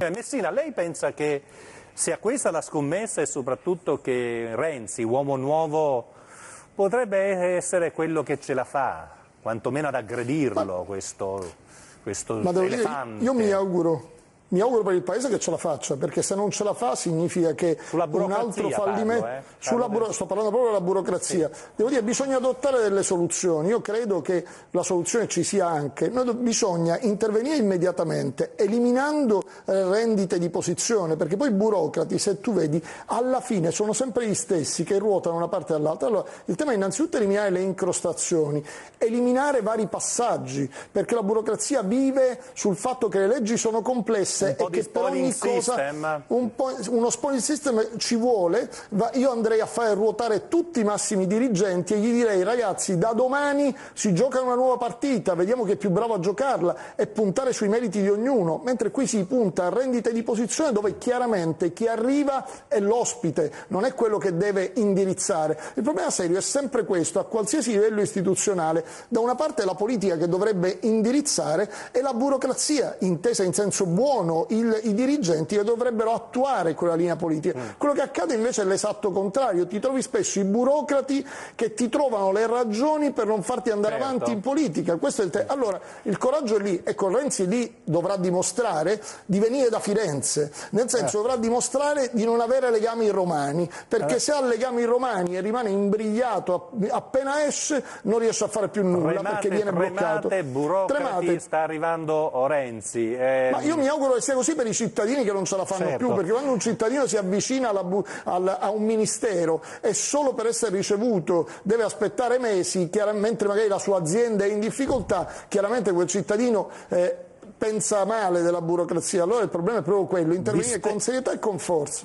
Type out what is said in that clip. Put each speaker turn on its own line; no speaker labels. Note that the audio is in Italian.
Messina, lei pensa che sia questa la scommessa e soprattutto che Renzi, uomo nuovo, potrebbe essere quello che ce la fa, quantomeno ad aggredirlo, questo elefante?
Io mi auguro per il Paese che ce la faccia, perché se non ce la fa significa che un altro fallimento... Sto parlando proprio della burocrazia. Sì. Devo dire, bisogna adottare delle soluzioni. Io credo che la soluzione ci sia anche. Bisogna intervenire immediatamente, eliminando rendite di posizione, perché poi i burocrati, se tu vedi, alla fine sono sempre gli stessi che ruotano da una parte all'altra. Allora, il tema è innanzitutto eliminare le incrostazioni, eliminare vari passaggi, perché la burocrazia vive sul fatto che le leggi sono complesse e che per ogni cosa uno spoiling system ci vuole. Io andrei a fare ruotare tutti i massimi dirigenti e gli direi: ragazzi, da domani si gioca una nuova partita, vediamo chi è più bravo a giocarla, e puntare sui meriti di ognuno, mentre qui si punta a rendite di posizione dove chiaramente chi arriva è l'ospite, non è quello che deve indirizzare. Il problema serio è sempre questo, a qualsiasi livello istituzionale: da una parte la politica che dovrebbe indirizzare e la burocrazia, intesa in senso buono, i dirigenti che dovrebbero attuare quella linea politica. Quello che accade invece è l'esatto contrario: ti trovi spesso i burocrati che ti trovano le ragioni per non farti andare avanti in politica. Questo è allora il coraggio è lì, ecco, Renzi lì dovrà dimostrare di venire da Firenze, nel senso dovrà dimostrare di non avere legami romani, perché se ha legami romani e rimane imbrigliato appena esce non riesce a fare più nulla, perché viene bloccato.
Burocrati, sta arrivando Renzi.
Ma io mi auguro che sia così per i cittadini che non ce la fanno più, perché quando un cittadino si avvicina a un ministero e solo per essere ricevuto deve aspettare mesi, mentre magari la sua azienda è in difficoltà, chiaramente quel cittadino pensa male della burocrazia. Allora il problema è proprio quello: intervenire con serietà e con forza.